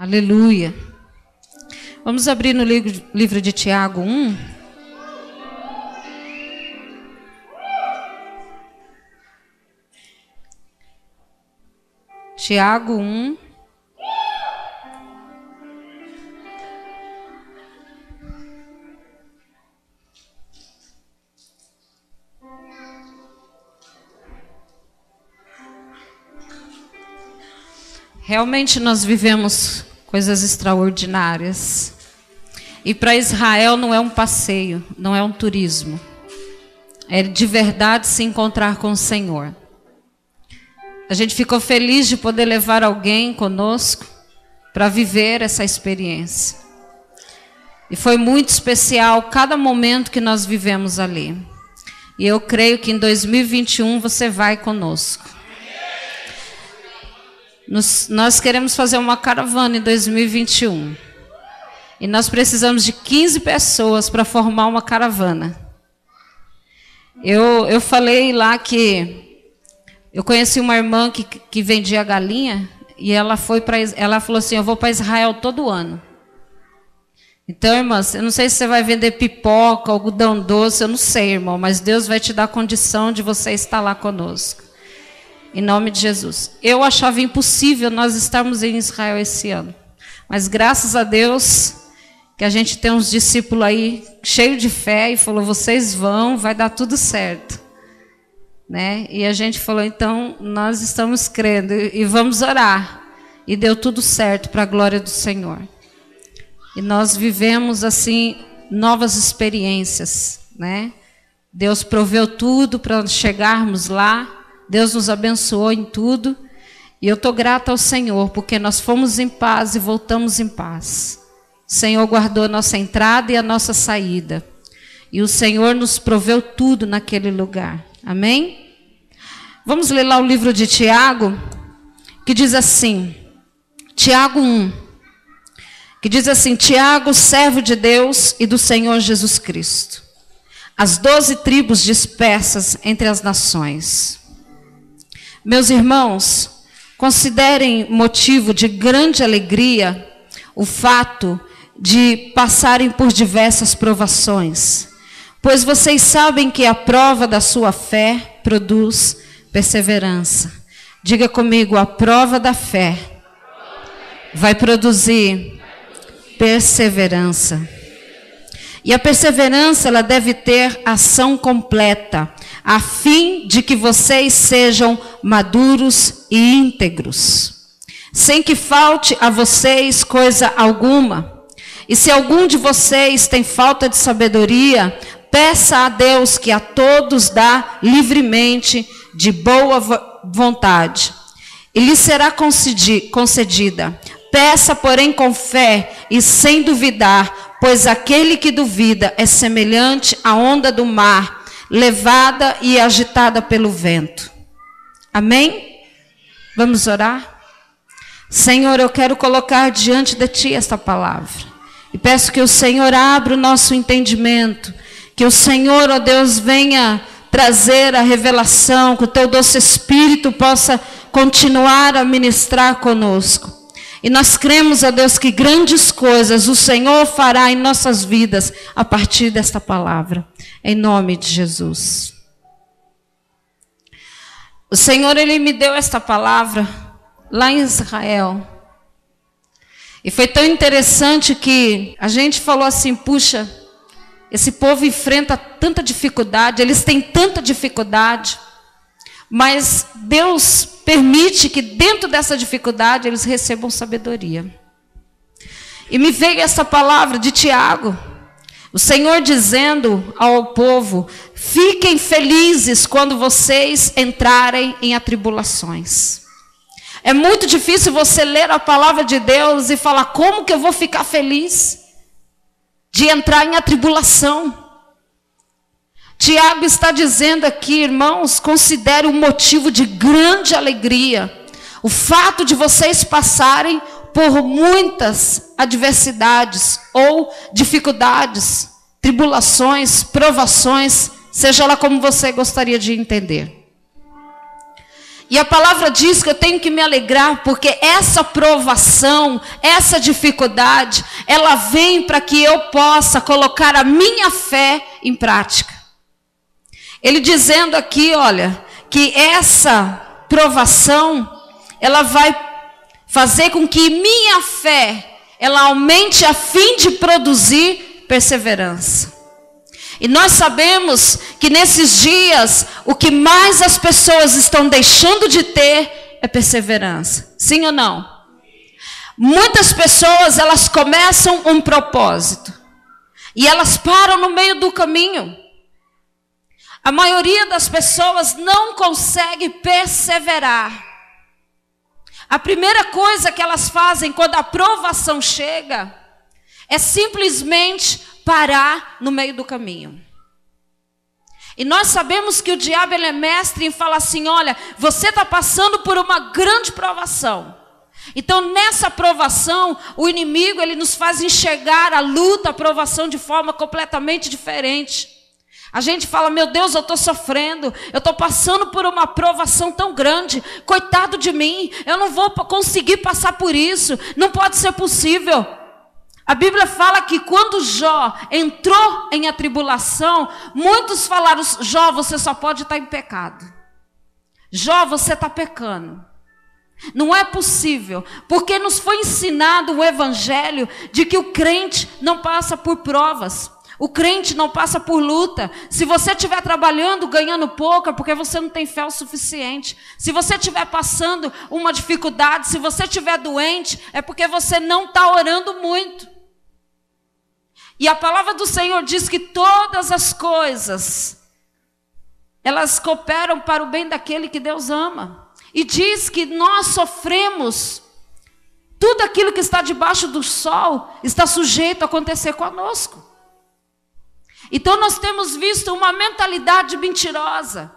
Aleluia. Vamos abrir no livro de Tiago 1. Tiago 1. Realmente nós vivemos coisas extraordinárias. E para Israel não é um passeio, não é um turismo. É de verdade se encontrar com o Senhor. A gente ficou feliz de poder levar alguém conosco para viver essa experiência. E foi muito especial cada momento que nós vivemos ali. E eu creio que em 2021 você vai conosco. Nós queremos fazer uma caravana em 2021. E nós precisamos de 15 pessoas para formar uma caravana. Eu falei lá que eu conheci uma irmã que vendia galinha e ela falou assim: eu vou para Israel todo ano. Então, irmãs, eu não sei se você vai vender pipoca, algodão doce, eu não sei, irmão, mas Deus vai te dar condição de você estar lá conosco. Em nome de Jesus. Eu achava impossível nós estarmos em Israel esse ano. Mas graças a Deus que a gente tem uns discípulos aí cheios de fé e falou: vocês vão, vai dar tudo certo. Né? E a gente falou: então nós estamos crendo e vamos orar. E deu tudo certo para a glória do Senhor. E nós vivemos assim novas experiências. Né? Deus proveu tudo para chegarmos lá. Deus nos abençoou em tudo. E eu estou grata ao Senhor, porque nós fomos em paz e voltamos em paz. O Senhor guardou a nossa entrada e a nossa saída. E o Senhor nos proveu tudo naquele lugar. Amém? Vamos ler lá o livro de Tiago, que diz assim, Tiago 1, que diz assim: Tiago, servo de Deus e do Senhor Jesus Cristo, as 12 tribos dispersas entre as nações. Meus irmãos, considerem motivo de grande alegria o fato de passarem por diversas provações, pois vocês sabem que a prova da sua fé produz perseverança. Diga comigo: a prova da fé vai produzir perseverança. E a perseverança, ela deve ter ação completa, a fim de que vocês sejam maduros e íntegros, sem que falte a vocês coisa alguma. E se algum de vocês tem falta de sabedoria, peça a Deus, que a todos dá livremente, de boa vontade, e lhe será concedida. Peça, porém, com fé e sem duvidar, pois aquele que duvida é semelhante à onda do mar, levada e agitada pelo vento. Amém? Vamos orar? Senhor, eu quero colocar diante de Ti esta palavra. E peço que o Senhor abra o nosso entendimento. Que o Senhor, ó Deus, venha trazer a revelação. Que o Teu doce Espírito possa continuar a ministrar conosco. E nós cremos, ó Deus, que grandes coisas o Senhor fará em nossas vidas a partir desta palavra. Em nome de Jesus. O Senhor, Ele me deu esta palavra lá em Israel. E foi tão interessante que a gente falou assim: puxa, esse povo enfrenta tanta dificuldade, eles têm tanta dificuldade, mas Deus permite que dentro dessa dificuldade eles recebam sabedoria. E me veio essa palavra de Tiago, o Senhor dizendo ao povo: fiquem felizes quando vocês entrarem em atribulações. É muito difícil você ler a palavra de Deus e falar: como que eu vou ficar feliz de entrar em atribulação? Tiago está dizendo aqui, irmãos, considere um motivo de grande alegria o fato de vocês passarem por muitas adversidades ou dificuldades, tribulações, provações, seja lá como você gostaria de entender. E a palavra diz que eu tenho que me alegrar, porque essa provação, essa dificuldade, ela vem para que eu possa colocar a minha fé em prática. Ele dizendo aqui, olha, que essa provação, ela vai fazer com que minha fé, ela aumente a fim de produzir perseverança. E nós sabemos que nesses dias, o que mais as pessoas estão deixando de ter é perseverança. Sim ou não? Muitas pessoas, elas começam um propósito. E elas param no meio do caminho. A maioria das pessoas não consegue perseverar. A primeira coisa que elas fazem quando a provação chega é simplesmente parar no meio do caminho. E nós sabemos que o diabo, ele é mestre em falar assim, olha, você está passando por uma grande provação. Então nessa provação, o inimigo, ele nos faz enxergar a luta, a provação de forma completamente diferente. A gente fala, meu Deus, eu estou sofrendo, eu estou passando por uma provação tão grande, coitado de mim, eu não vou conseguir passar por isso, não pode ser possível. A Bíblia fala que quando Jó entrou em atribulação, muitos falaram, Jó, você só pode estar em pecado. Jó, você está pecando. Não é possível, porque nos foi ensinado o evangelho de que o crente não passa por provas. O crente não passa por luta. Se você estiver trabalhando, ganhando pouco, é porque você não tem fé o suficiente. Se você estiver passando uma dificuldade, se você estiver doente, é porque você não está orando muito. E a palavra do Senhor diz que todas as coisas, elas cooperam para o bem daquele que Deus ama. E diz que nós sofremos, tudo aquilo que está debaixo do sol está sujeito a acontecer conosco. Então nós temos visto uma mentalidade mentirosa.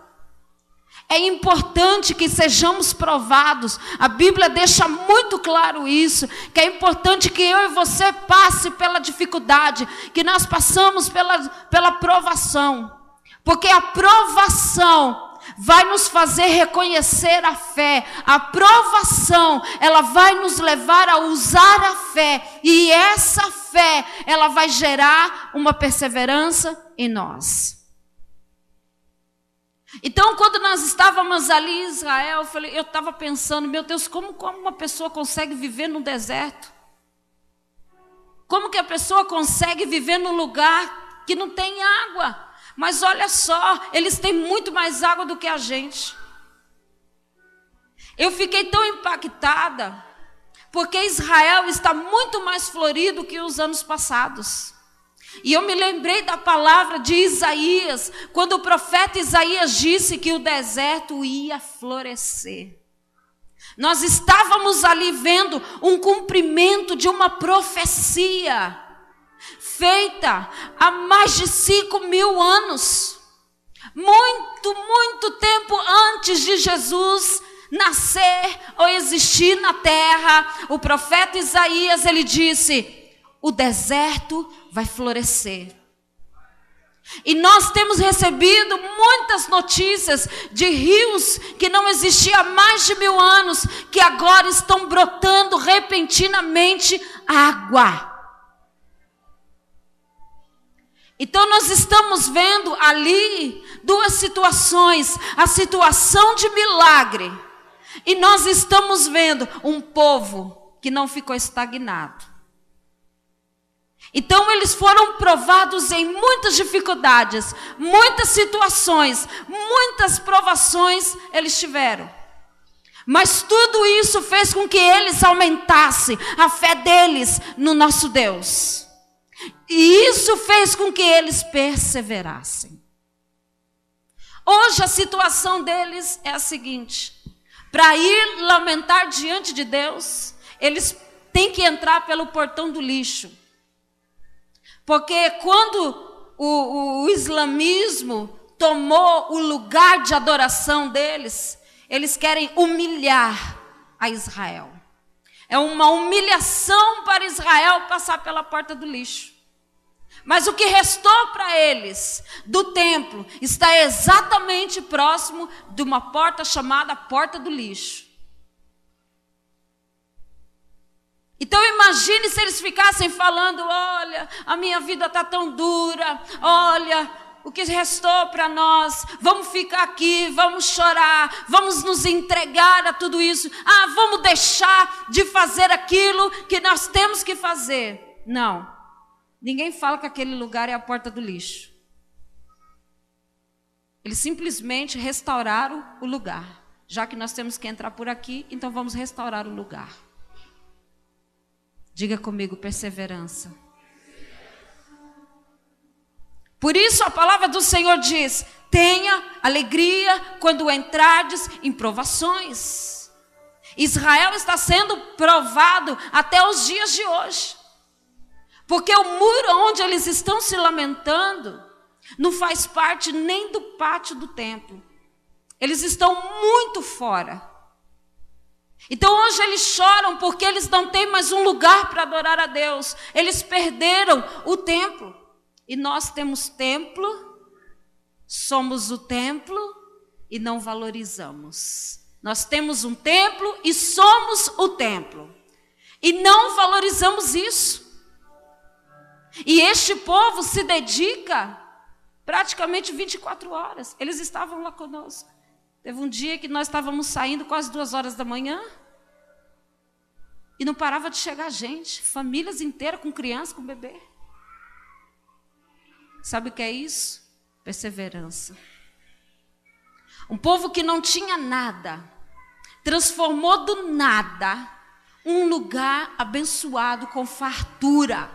É importante que sejamos provados. A Bíblia deixa muito claro isso, que é importante que eu e você passe pela dificuldade, que nós passamos pela provação. Porque a provação vai nos fazer reconhecer a fé. A provação, ela vai nos levar a usar a fé. E essa fé, ela vai gerar uma perseverança em nós. Então, quando nós estávamos ali em Israel, eu estava pensando, meu Deus, como uma pessoa consegue viver no deserto? Como que a pessoa consegue viver num lugar que não tem água? Mas olha só, eles têm muito mais água do que a gente. Eu fiquei tão impactada, porque Israel está muito mais florido que os anos passados. E eu me lembrei da palavra de Isaías, quando o profeta Isaías disse que o deserto ia florescer. Nós estávamos ali vendo um cumprimento de uma profecia feita há mais de 5.000 anos. Muito tempo antes de Jesus nascer ou existir na terra, o profeta Isaías, ele disse: o deserto vai florescer. E nós temos recebido muitas notícias de rios que não existiam há mais de 1000 anos, que agora estão brotando repentinamente água. Então nós estamos vendo ali duas situações, a situação de milagre, e nós estamos vendo um povo que não ficou estagnado. Então eles foram provados em muitas dificuldades, muitas situações, muitas provações eles tiveram. Mas tudo isso fez com que eles aumentassem a fé deles no nosso Deus. E isso fez com que eles perseverassem. Hoje a situação deles é a seguinte: para ir lamentar diante de Deus, eles têm que entrar pelo portão do lixo. Porque quando o islamismo tomou o lugar de adoração deles, eles querem humilhar a Israel. É uma humilhação para Israel passar pela porta do lixo. Mas o que restou para eles do templo está exatamente próximo de uma porta chamada Porta do Lixo. Então imagine se eles ficassem falando: olha, a minha vida está tão dura, olha, o que restou para nós, vamos ficar aqui, vamos chorar, vamos nos entregar a tudo isso, vamos deixar de fazer aquilo que nós temos que fazer. Não. Ninguém fala que aquele lugar é a porta do lixo. Eles simplesmente restauraram o lugar. Já que nós temos que entrar por aqui, então vamos restaurar o lugar. Diga comigo: perseverança. Por isso a palavra do Senhor diz: tenha alegria quando entrardes em provações. Israel está sendo provado até os dias de hoje. Porque o muro onde eles estão se lamentando não faz parte nem do pátio do templo. Eles estão muito fora. Então hoje eles choram porque eles não têm mais um lugar para adorar a Deus. Eles perderam o templo. E nós temos templo, somos o templo e não valorizamos. Nós temos um templo e somos o templo. E não valorizamos isso. E este povo se dedica praticamente 24 horas. Eles estavam lá conosco. Teve um dia que nós estávamos saindo quase 2 horas da manhã. E não parava de chegar gente. Famílias inteiras com criança, com bebê. Sabe o que é isso? Perseverança. Um povo que não tinha nada, transformou do nada um lugar abençoado com fartura.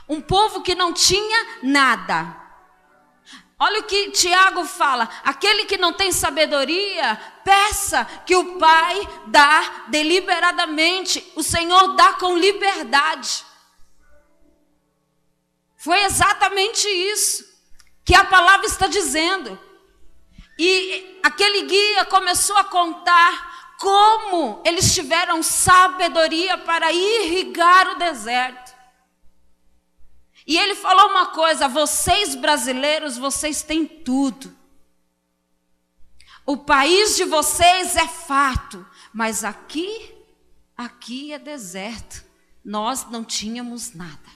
Um povo que não tinha nada. Olha o que Tiago fala: aquele que não tem sabedoria, peça que o Pai dá deliberadamente. O Senhor dá com liberdade. Foi exatamente isso que a palavra está dizendo. E aquele guia começou a contar como eles tiveram sabedoria para irrigar o deserto. E ele falou uma coisa: vocês brasileiros, vocês têm tudo. O país de vocês é farto, mas aqui é deserto. Nós não tínhamos nada.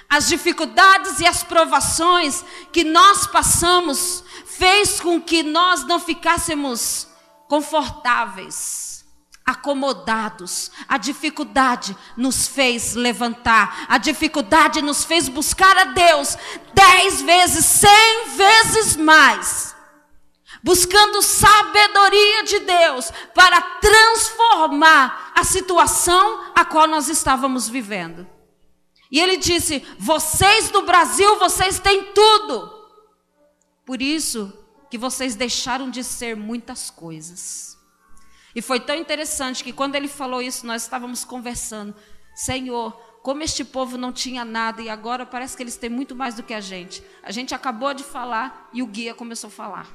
As dificuldades e as provações que nós passamos fez com que nós não ficássemos confortáveis, acomodados. A dificuldade nos fez levantar. A dificuldade nos fez buscar a Deus 10 vezes, 100 vezes mais. Buscando sabedoria de Deus para transformar a situação a qual nós estávamos vivendo. E ele disse: vocês do Brasil, vocês têm tudo. Por isso que vocês deixaram de ser muitas coisas. E foi tão interessante que quando ele falou isso, nós estávamos conversando: Senhor, como este povo não tinha nada e agora parece que eles têm muito mais do que a gente. A gente acabou de falar e o guia começou a falar.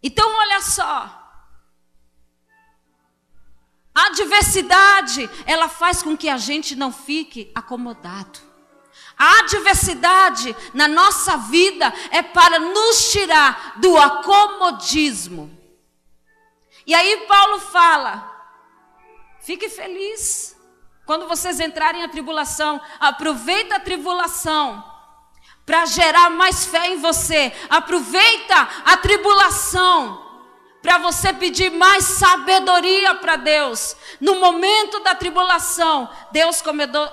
Então olha só. A adversidade, ela faz com que a gente não fique acomodado. A adversidade na nossa vida é para nos tirar do acomodismo. E aí Paulo fala: fique feliz quando vocês entrarem em tribulação. Aproveita a tribulação para gerar mais fé em você. Aproveita a tribulação para você pedir mais sabedoria para Deus. No momento da tribulação, Deus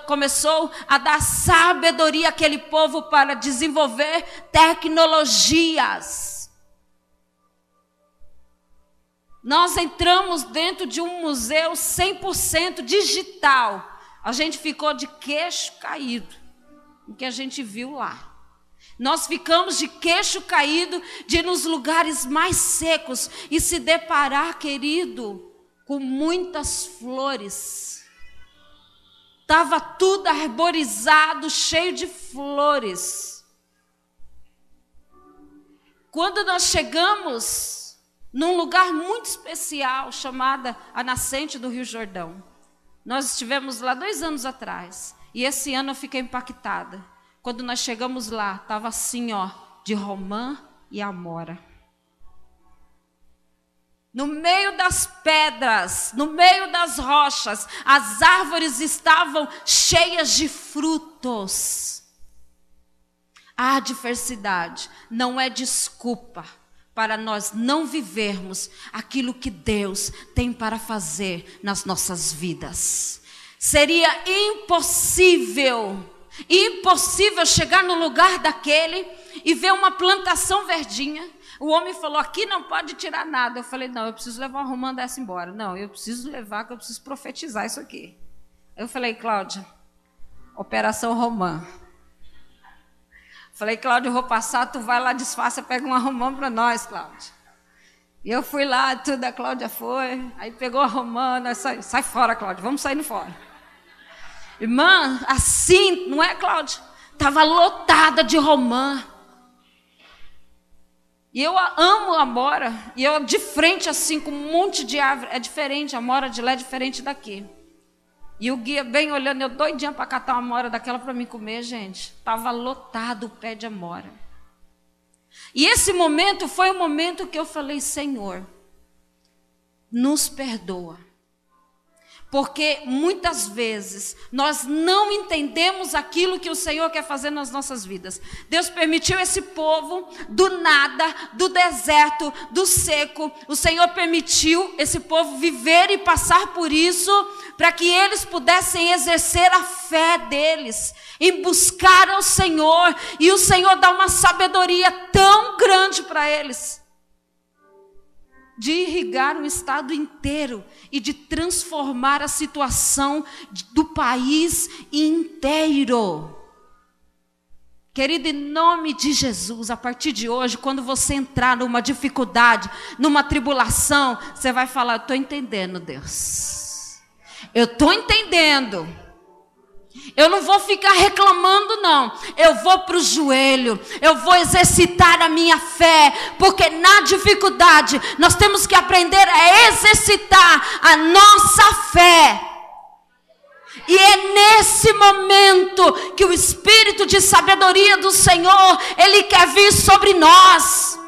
começou a dar sabedoria àquele povo para desenvolver tecnologias. Nós entramos dentro de um museu 100% digital. A gente ficou de queixo caído o que a gente viu lá. Nós ficamos de queixo caído de ir nos lugares mais secos e se deparar, querido, com muitas flores. Estava tudo arborizado, cheio de flores. Quando nós chegamos num lugar muito especial, chamada a nascente do Rio Jordão. Nós estivemos lá 2 anos atrás, e esse ano eu fiquei impactada. Quando nós chegamos lá, estava assim, ó, de romã e amora. No meio das pedras, no meio das rochas, as árvores estavam cheias de frutos. A adversidade não é desculpa para nós não vivermos aquilo que Deus tem para fazer nas nossas vidas. Seria impossível chegar no lugar daquele e ver uma plantação verdinha. O homem falou, aqui não pode tirar nada. Eu falei, não, eu preciso levar uma romã dessa embora. Não, eu preciso levar, que eu preciso profetizar isso aqui. Eu falei, Cláudia, operação romã. Falei, Cláudia, eu vou passar, tu vai lá, disfarça, pega uma romã para nós, Cláudia. E eu fui lá, tudo, a Cláudia foi, aí pegou a romã, nós sai fora, Cláudia, vamos saindo fora. Irmã, assim, não é, Cláudia? Estava lotada de romã. E eu amo a amora, e eu de frente assim, com um monte de árvore, é diferente, a amora de lá é diferente daqui. E o guia bem olhando, eu doidinha para catar uma amora daquela para mim comer, gente. Estava lotado o pé de amora. E esse momento foi o momento que eu falei, Senhor, nos perdoa. Porque muitas vezes nós não entendemos aquilo que o Senhor quer fazer nas nossas vidas. Deus permitiu esse povo do nada, do deserto, do seco. O Senhor permitiu esse povo viver e passar por isso para que eles pudessem exercer a fé deles em buscar ao Senhor. E o Senhor dá uma sabedoria tão grande para eles, de irrigar um estado inteiro e de transformar a situação do país inteiro. Querido, em nome de Jesus, a partir de hoje, quando você entrar numa dificuldade, numa tribulação, você vai falar, eu estou entendendo, Deus. Eu estou entendendo. Eu não vou ficar reclamando, não. Eu vou para o joelho. Eu vou exercitar a minha fé. Porque na dificuldade, nós temos que aprender a exercitar a nossa fé. E é nesse momento que o Espírito de sabedoria do Senhor, Ele quer vir sobre nós.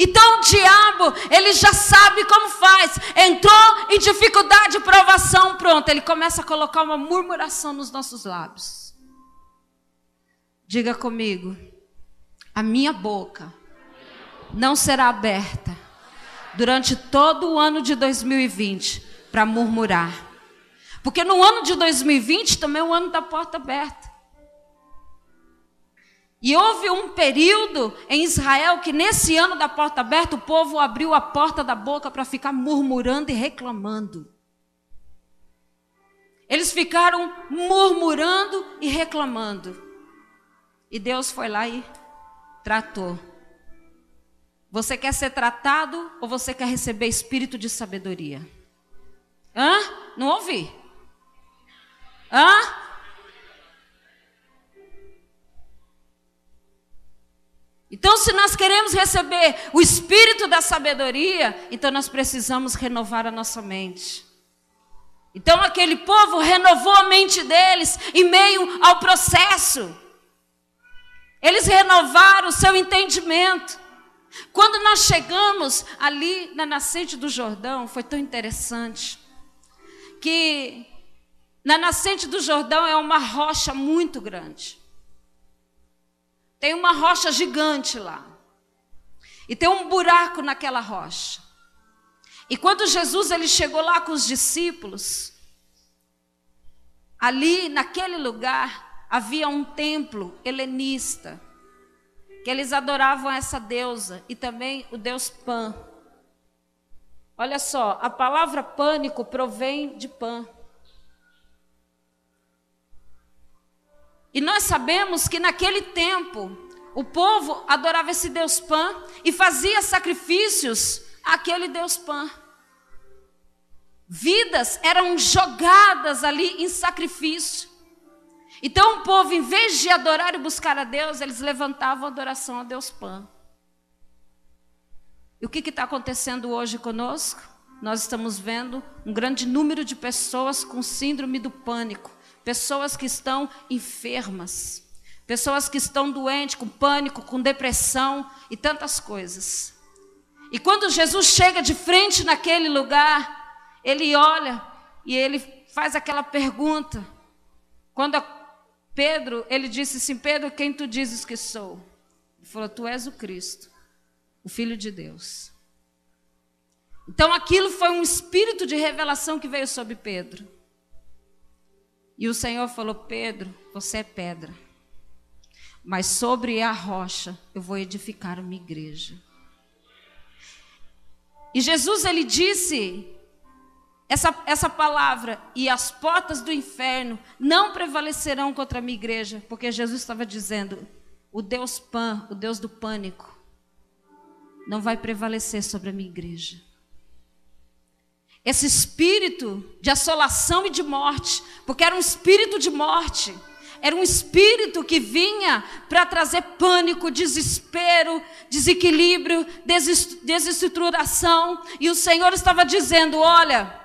Então o diabo, ele já sabe como faz. Entrou em dificuldade, provação, pronto. Ele começa a colocar uma murmuração nos nossos lábios. Diga comigo, a minha boca não será aberta durante todo o ano de 2020 para murmurar. Porque no ano de 2020 também é o ano da porta aberta. E houve um período em Israel que nesse ano da porta aberta o povo abriu a porta da boca para ficar murmurando e reclamando. Eles ficaram murmurando e reclamando. E Deus foi lá e tratou. Você quer ser tratado ou você quer receber espírito de sabedoria? Hã? Não ouvi? Hã? Então, se nós queremos receber o espírito da sabedoria, então nós precisamos renovar a nossa mente. Então, aquele povo renovou a mente deles em meio ao processo. Eles renovaram o seu entendimento. Quando nós chegamos ali na nascente do Jordão, foi tão interessante que na nascente do Jordão é uma rocha muito grande. Tem uma rocha gigante lá. E tem um buraco naquela rocha. E quando Jesus ele chegou lá com os discípulos, ali naquele lugar havia um templo helenista, que eles adoravam essa deusa e também o deus Pan. Olha só, a palavra pânico provém de Pan. E nós sabemos que naquele tempo, o povo adorava esse deus Pan e fazia sacrifícios àquele deus Pan. Vidas eram jogadas ali em sacrifício. Então o povo, em vez de adorar e buscar a Deus, eles levantavam a adoração a deus Pan. E o que está acontecendo hoje conosco? Nós estamos vendo um grande número de pessoas com síndrome do pânico, pessoas que estão enfermas, pessoas que estão doentes, com pânico, com depressão e tantas coisas. E quando Jesus chega de frente naquele lugar, ele olha e ele faz aquela pergunta. Quando Pedro, ele disse assim: Pedro, quem tu dizes que sou? Ele falou: tu és o Cristo, o Filho de Deus. Então aquilo foi um espírito de revelação que veio sobre Pedro. E o Senhor falou: Pedro, você é pedra, mas sobre a rocha eu vou edificar uma igreja. E Jesus, ele disse essa palavra: e as portas do inferno não prevalecerão contra a minha igreja, porque Jesus estava dizendo: o Deus Pan, o Deus do pânico, não vai prevalecer sobre a minha igreja. Esse espírito de assolação e de morte, porque era um espírito de morte, era um espírito que vinha para trazer pânico, desespero, desequilíbrio, desestruturação. E o Senhor estava dizendo: olha,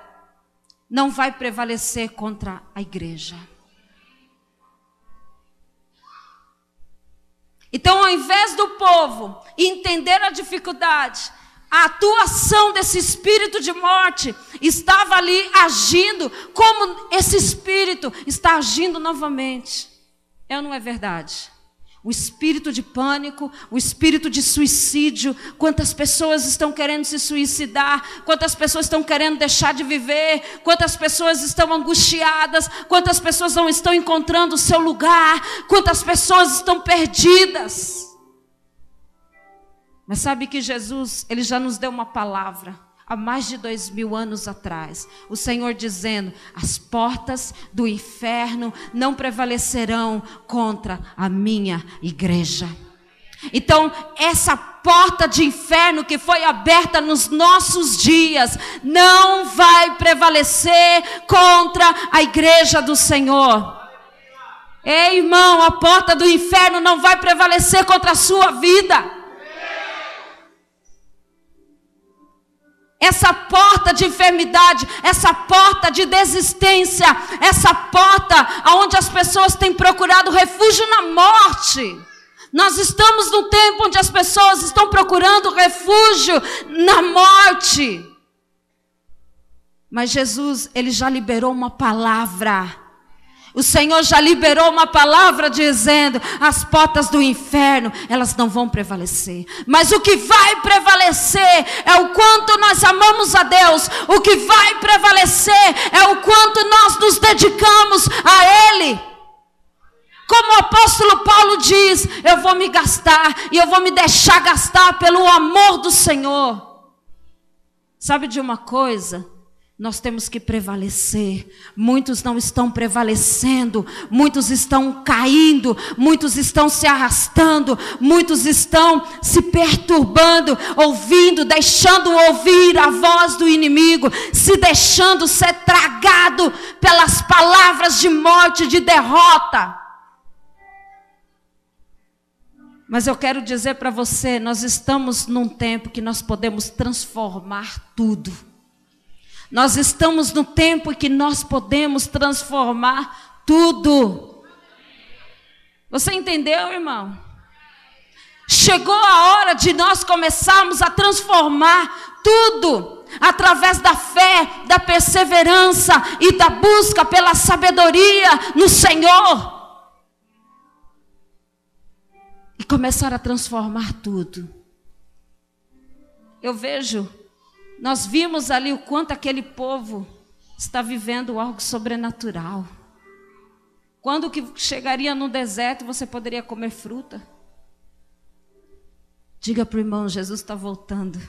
não vai prevalecer contra a igreja. Então, ao invés do povo entender a dificuldade, a atuação desse espírito de morte estava ali agindo, como esse espírito está agindo novamente. É ou não é verdade? O espírito de pânico, o espírito de suicídio. Quantas pessoas estão querendo se suicidar? Quantas pessoas estão querendo deixar de viver? Quantas pessoas estão angustiadas? Quantas pessoas não estão encontrando o seu lugar? Quantas pessoas estão perdidas? Mas sabe que Jesus, ele já nos deu uma palavra há mais de 2000 anos atrás. O Senhor dizendo: as portas do inferno não prevalecerão contra a minha igreja. Então, essa porta de inferno que foi aberta nos nossos dias não vai prevalecer contra a igreja do Senhor. Ei, irmão, a porta do inferno não vai prevalecer contra a sua vida. Essa porta de enfermidade, essa porta de desistência, essa porta onde as pessoas têm procurado refúgio na morte. Nós estamos num tempo onde as pessoas estão procurando refúgio na morte. Mas Jesus, ele já liberou uma palavra. O Senhor já liberou uma palavra dizendo: as portas do inferno, elas não vão prevalecer. Mas o que vai prevalecer é o quanto nós amamos a Deus. O que vai prevalecer é o quanto nós nos dedicamos a Ele. Como o apóstolo Paulo diz: eu vou me gastar e eu vou me deixar gastar pelo amor do Senhor. Sabe de uma coisa? Nós temos que prevalecer. Muitos não estão prevalecendo, muitos estão caindo, muitos estão se arrastando, muitos estão se perturbando, ouvindo, deixando ouvir a voz do inimigo, se deixando ser tragado pelas palavras de morte, de derrota. Mas eu quero dizer para você, nós estamos num tempo que nós podemos transformar tudo. Nós estamos no tempo em que nós podemos transformar tudo. Você entendeu, irmão? Chegou a hora de nós começarmos a transformar tudo através da fé, da perseverança e da busca pela sabedoria no Senhor. E começar a transformar tudo. Eu vejo... Nós vimos ali o quanto aquele povo está vivendo algo sobrenatural. Quando que chegaria no deserto, você poderia comer fruta? Diga para o irmão: Jesus está voltando.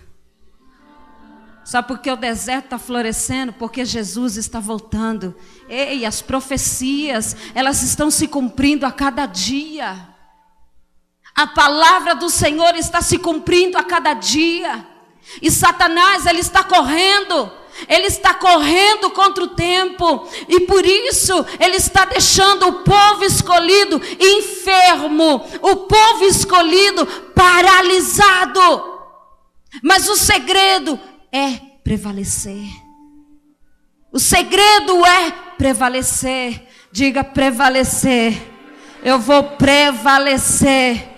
Sabe por que o deserto está florescendo? Porque Jesus está voltando. Ei, as profecias, elas estão se cumprindo a cada dia. A palavra do Senhor está se cumprindo a cada dia. E Satanás, ele está correndo contra o tempo, e por isso ele está deixando o povo escolhido enfermo, o povo escolhido paralisado. Mas o segredo é prevalecer. O segredo é prevalecer. Diga prevalecer. Eu vou prevalecer.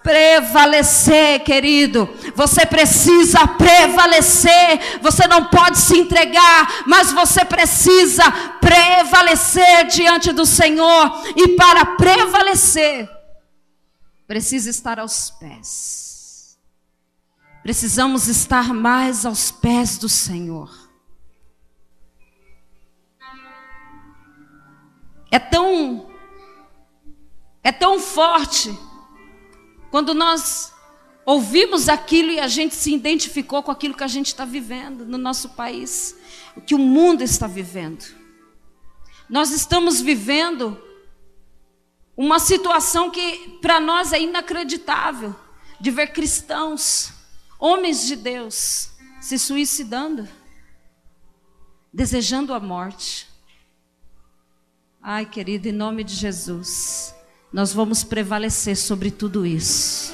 Prevalecer, querido. Você precisa prevalecer. Você não pode se entregar, mas você precisa prevalecer diante do Senhor. E para prevalecer, precisa estar aos pés. Precisamos estar mais aos pés do Senhor. É tão forte quando nós ouvimos aquilo e a gente se identificou com aquilo que a gente está vivendo no nosso país, o que o mundo está vivendo. Nós estamos vivendo uma situação que para nós é inacreditável, de ver cristãos, homens de Deus, se suicidando, desejando a morte. Ai, querido, em nome de Jesus, nós vamos prevalecer sobre tudo isso.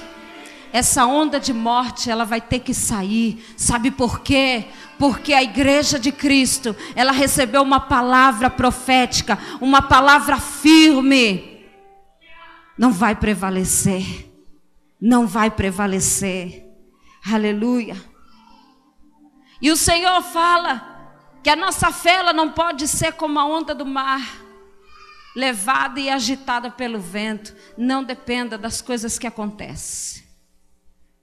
Essa onda de morte, ela vai ter que sair. Sabe por quê? Porque a igreja de Cristo, ela recebeu uma palavra profética, uma palavra firme. Não vai prevalecer. Não vai prevalecer. Aleluia. E o Senhor fala que a nossa fé, ela não pode ser como a onda do mar, levada e agitada pelo vento. Não dependa das coisas que acontecem.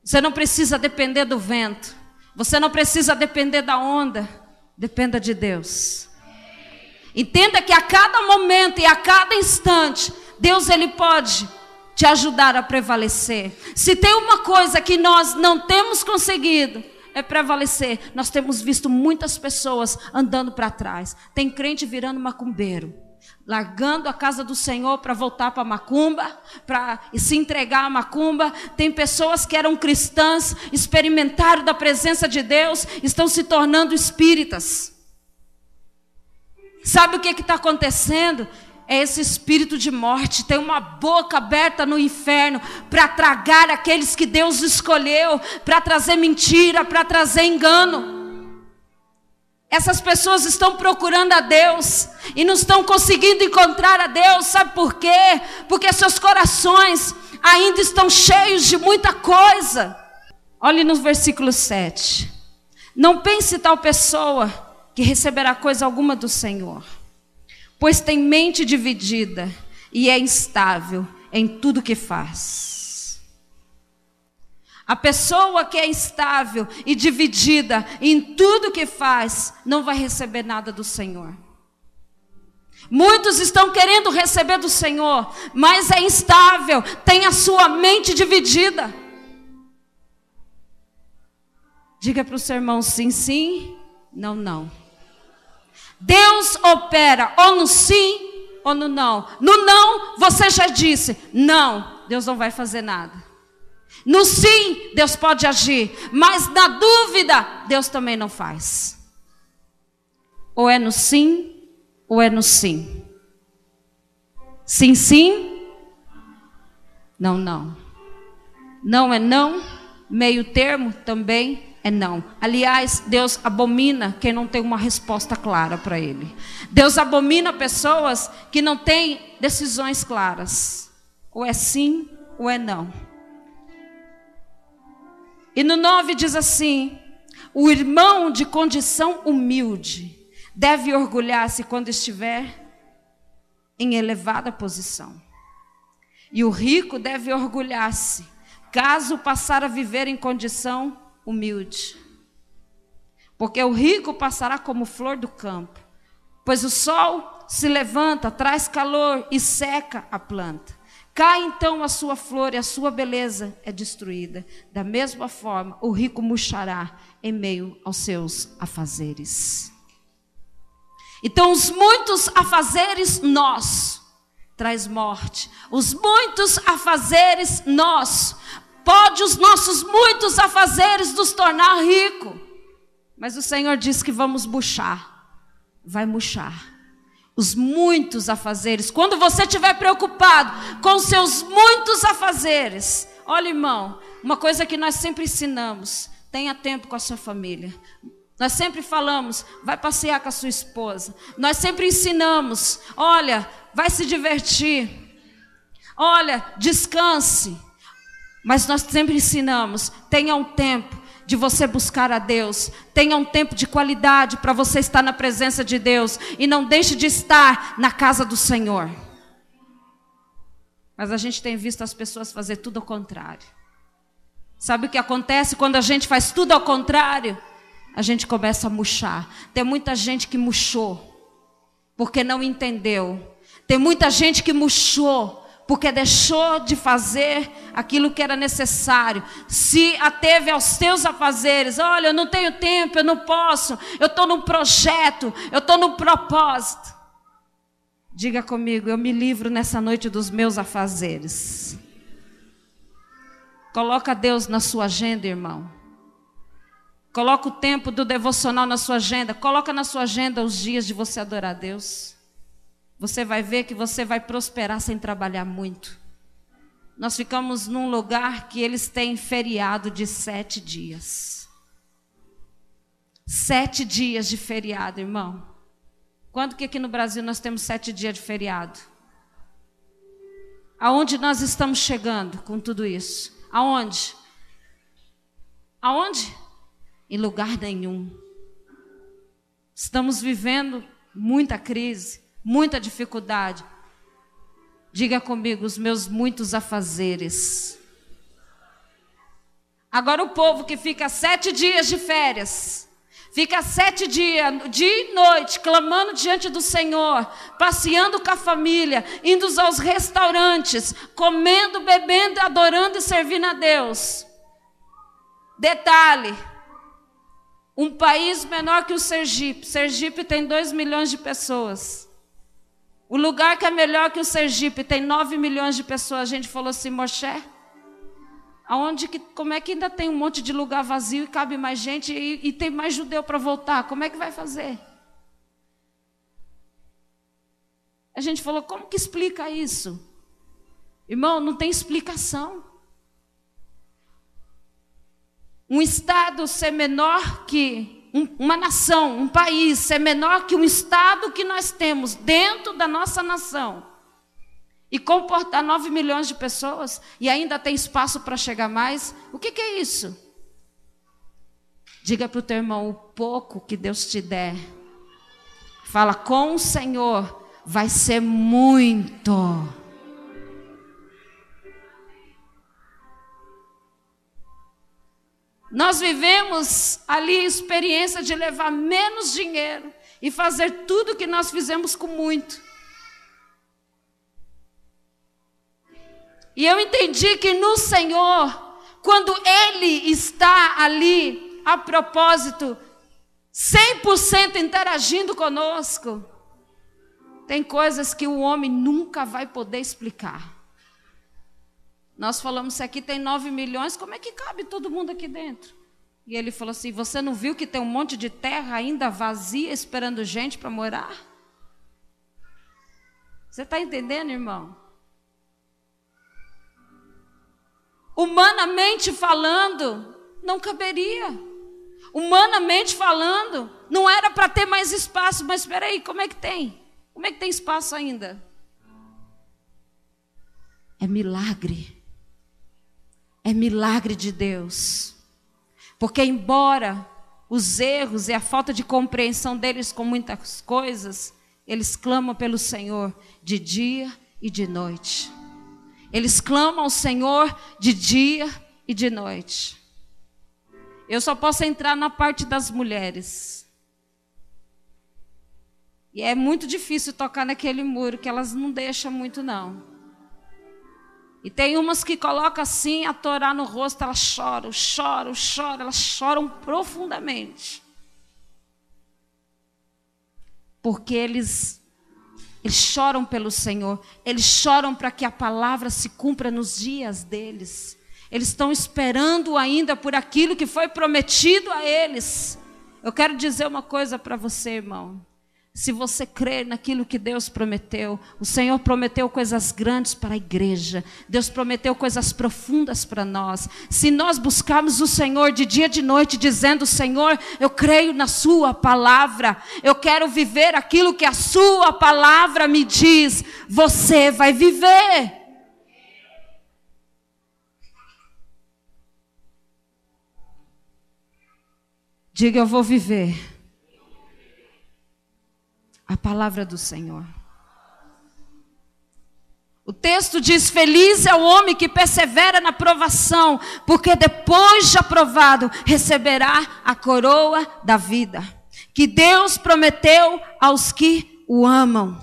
Você não precisa depender do vento. Você não precisa depender da onda. Dependa de Deus. Entenda que a cada momento e a cada instante, Deus, Ele pode te ajudar a prevalecer. Se tem uma coisa que nós não temos conseguido, é prevalecer. Nós temos visto muitas pessoas andando para trás. Tem crente virando macumbeiro, largando a casa do Senhor para voltar para a macumba, para se entregar à macumba. Tem pessoas que eram cristãs, experimentaram da presença de Deus, estão se tornando espíritas. Sabe o que está acontecendo? É esse espírito de morte, tem uma boca aberta no inferno para tragar aqueles que Deus escolheu, para trazer mentira, para trazer engano. Essas pessoas estão procurando a Deus e não estão conseguindo encontrar a Deus. Sabe por quê? Porque seus corações ainda estão cheios de muita coisa. Olhe no versículo 7. Não pense tal pessoa que receberá coisa alguma do Senhor, pois tem mente dividida e é instável em tudo que faz. A pessoa que é instável e dividida em tudo que faz, não vai receber nada do Senhor. Muitos estão querendo receber do Senhor, mas é instável, tem a sua mente dividida. Diga para o seu irmão sim, sim, não, não. Deus opera ou no sim ou no não. No não, você já disse, não, Deus não vai fazer nada. No sim, Deus pode agir, mas na dúvida, Deus também não faz. Ou é no sim, ou é no sim. Sim, sim. Não, não. Não é não. Meio termo também é não. Aliás, Deus abomina quem não tem uma resposta clara para Ele. Deus abomina pessoas que não têm decisões claras. Ou é sim, ou é não. E no 9 diz assim: o irmão de condição humilde deve orgulhar-se quando estiver em elevada posição. E o rico deve orgulhar-se caso passar a viver em condição humilde. Porque o rico passará como flor do campo, pois o sol se levanta, traz calor e seca a planta. Cai então a sua flor e a sua beleza é destruída. Da mesma forma, o rico murchará em meio aos seus afazeres. Então, os muitos afazeres nós traz morte. Os muitos afazeres nós. Pode os nossos muitos afazeres nos tornar rico. Mas o Senhor diz que vamos murchar. Vai murchar. Os muitos afazeres. Quando você estiver preocupado com seus muitos afazeres. Olha, irmão, uma coisa que nós sempre ensinamos. tenha tempo com a sua família. Nós sempre falamos, vai passear com a sua esposa. Nós sempre ensinamos, olha, vai se divertir. Olha, descanse. Mas nós sempre ensinamos, tenha um tempo de você buscar a Deus. Tenha um tempo de qualidade para você estar na presença de Deus. E não deixe de estar na casa do Senhor. Mas a gente tem visto as pessoas fazer tudo ao contrário. Sabe o que acontece quando a gente faz tudo ao contrário? A gente começa a murchar. Tem muita gente que murchou porque não entendeu. Tem muita gente que murchou porque deixou de fazer aquilo que era necessário. Se ateve aos teus afazeres. Olha, eu não tenho tempo, eu não posso. Eu estou num projeto, eu estou num propósito. Diga comigo, eu me livro nessa noite dos meus afazeres. Coloca Deus na sua agenda, irmão. Coloca o tempo do devocional na sua agenda. Coloca na sua agenda os dias de você adorar a Deus. Você vai ver que você vai prosperar sem trabalhar muito. Nós ficamos num lugar que eles têm feriado de 7 dias. 7 dias de feriado, irmão. Quando que aqui no Brasil nós temos 7 dias de feriado? Aonde nós estamos chegando com tudo isso? Aonde? Aonde? Em lugar nenhum. Estamos vivendo muita crise, muita dificuldade. Diga comigo, os meus muitos afazeres. Agora o povo que fica 7 dias de férias, fica 7 dias, dia e noite, clamando diante do Senhor, passeando com a família, indo aos restaurantes, comendo, bebendo, adorando e servindo a Deus. Detalhe, um país menor que o Sergipe. Sergipe tem 2 milhões de pessoas. O lugar que é melhor que o Sergipe tem 9 milhões de pessoas. A gente falou assim, Moché, como é que ainda tem um monte de lugar vazio e cabe mais gente e tem mais judeu para voltar? Como é que vai fazer? A gente falou, como que explica isso? Irmão, não tem explicação. Um estado ser menor que uma nação, um país ser menor que um estado que nós temos dentro da nossa nação e comportar 9 milhões de pessoas e ainda tem espaço para chegar mais, o que é isso? Diga para o teu irmão, o pouco que Deus te der, fala, com o Senhor vai ser muito. Nós vivemos ali a experiência de levar menos dinheiro e fazer tudo que nós fizemos com muito. E eu entendi que no Senhor, quando Ele está ali a propósito, 100% interagindo conosco, tem coisas que o homem nunca vai poder explicar. Nós falamos, se aqui tem 9 milhões, como é que cabe todo mundo aqui dentro? E ele falou assim, você não viu que tem um monte de terra ainda vazia, esperando gente para morar? Você está entendendo, irmão? Humanamente falando, não caberia. Humanamente falando, não era para ter mais espaço, mas espera aí, como é que tem? Como é que tem espaço ainda? É milagre. É milagre de Deus. Porque embora os erros e a falta de compreensão deles com muitas coisas, eles clamam pelo Senhor de dia e de noite. Eles clamam ao Senhor de dia e de noite. Eu só posso entrar na parte das mulheres. E é muito difícil tocar naquele muro, que elas não deixam muito não. E tem umas que colocam assim a Torá no rosto, elas choram, elas choram profundamente. Porque eles choram pelo Senhor, eles choram para que a palavra se cumpra nos dias deles. Eles estão esperando ainda por aquilo que foi prometido a eles. Eu quero dizer uma coisa para você, irmão. Se você crer naquilo que Deus prometeu, o Senhor prometeu coisas grandes para a igreja. Deus prometeu coisas profundas para nós. Se nós buscarmos o Senhor de dia e de noite, dizendo: Senhor, eu creio na sua palavra, eu quero viver aquilo que a sua palavra me diz, você vai viver. Diga: eu vou viver a palavra do Senhor. O texto diz: feliz é o homem que persevera na provação, porque depois de aprovado receberá a coroa da vida, que Deus prometeu aos que o amam.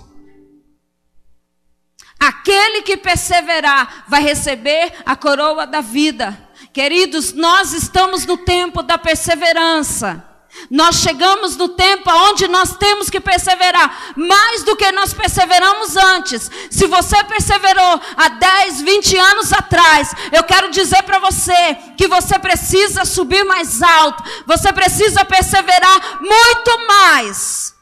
Aquele que perseverar vai receber a coroa da vida. Queridos, nós estamos no tempo da perseverança. Nós chegamos no tempo onde nós temos que perseverar, mais do que nós perseveramos antes. Se você perseverou há 10, 20 anos atrás, eu quero dizer para você que você precisa subir mais alto. Você precisa perseverar muito mais.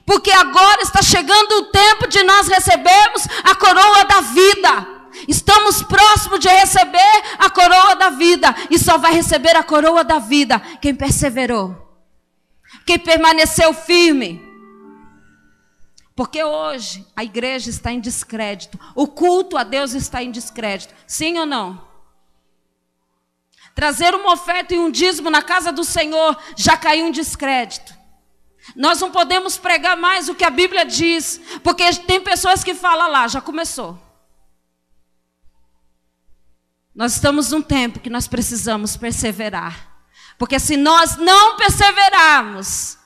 Porque agora está chegando o tempo de nós recebermos a coroa da vida. Estamos próximos de receber a coroa da vida. E só vai receber a coroa da vida quem perseverou, quem permaneceu firme. Porque hoje a igreja está em descrédito. O culto a Deus está em descrédito. Sim ou não? Trazer uma oferta e um dízimo na casa do Senhor já caiu em descrédito. Nós não podemos pregar mais o que a Bíblia diz, porque tem pessoas que falam lá, já começou. Nós estamos num tempo que nós precisamos perseverar. Porque se nós não perseverarmos,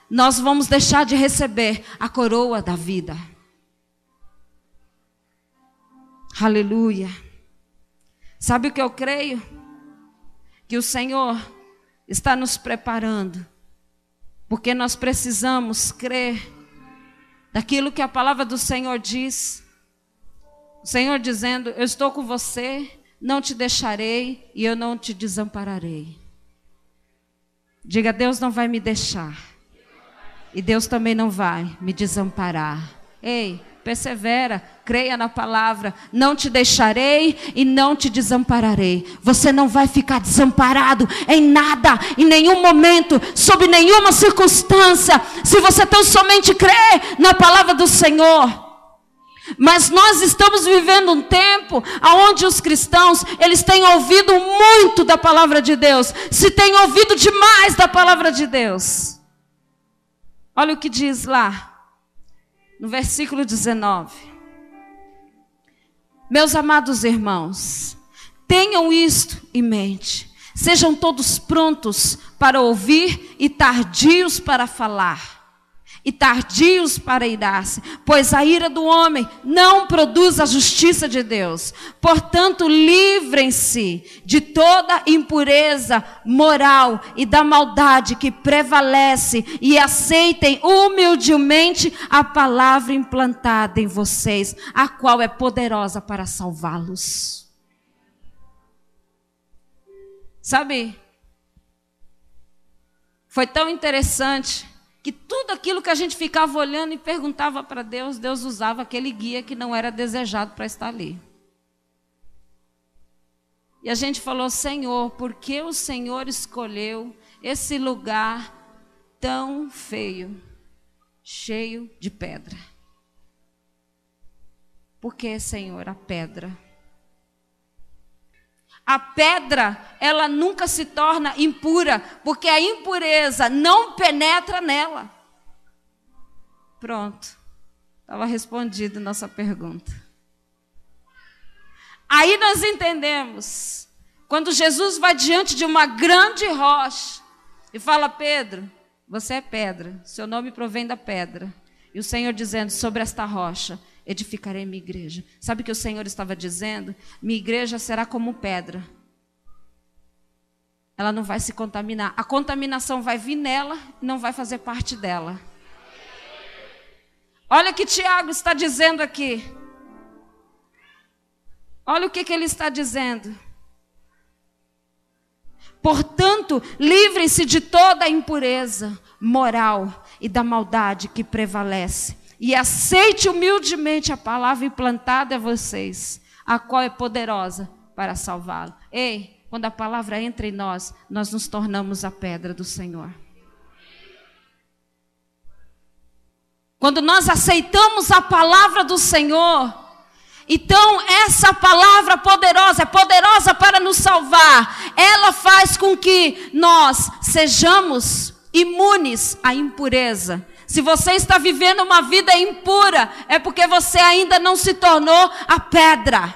nós vamos deixar de receber a coroa da vida. Aleluia. Sabe o que eu creio? Que o Senhor está nos preparando. Porque nós precisamos crer daquilo que a palavra do Senhor diz. O Senhor dizendo: eu estou com você, não te deixarei e eu não te desampararei. Diga: Deus não vai me deixar. E Deus também não vai me desamparar. Ei, persevera, creia na palavra. Não te deixarei e não te desampararei. Você não vai ficar desamparado em nada, em nenhum momento, sob nenhuma circunstância, se você tão somente crer na palavra do Senhor. Mas nós estamos vivendo um tempo onde os cristãos, eles têm ouvido muito da palavra de Deus, se têm ouvido demais da palavra de Deus. Olha o que diz lá, no versículo 19. Meus amados irmãos, tenham isto em mente, sejam todos prontos para ouvir e tardios para falar. E tardios para irar-se, pois a ira do homem não produz a justiça de Deus. Portanto, livrem-se de toda impureza moral e da maldade que prevalece e aceitem humildemente a palavra implantada em vocês, a qual é poderosa para salvá-los. Sabe, foi tão interessante que tudo aquilo que a gente ficava olhando e perguntava para Deus, Deus usava aquele guia que não era desejado para estar ali. E a gente falou: Senhor, por que o Senhor escolheu esse lugar tão feio, cheio de pedra? Por que, Senhor, a pedra? A pedra, ela nunca se torna impura, porque a impureza não penetra nela. Pronto, estava respondida nossa pergunta. Aí nós entendemos, quando Jesus vai diante de uma grande rocha e fala: Pedro, você é pedra, seu nome provém da pedra. E o Senhor dizendo: sobre esta rocha edificarei minha igreja. Sabe o que o Senhor estava dizendo? Minha igreja será como pedra. Ela não vai se contaminar. A contaminação vai vir nela e não vai fazer parte dela. Olha o que Tiago está dizendo aqui. Olha o que ele está dizendo. Portanto, livrem-se de toda a impureza moral e da maldade que prevalece. E aceite humildemente a palavra implantada em vocês, a qual é poderosa para salvá-lo. Ei, quando a palavra entra em nós, nós nos tornamos a pedra do Senhor. Quando nós aceitamos a palavra do Senhor, então essa palavra poderosa, é poderosa para nos salvar. Ela faz com que nós sejamos imunes à impureza. Se você está vivendo uma vida impura, é porque você ainda não se tornou a pedra.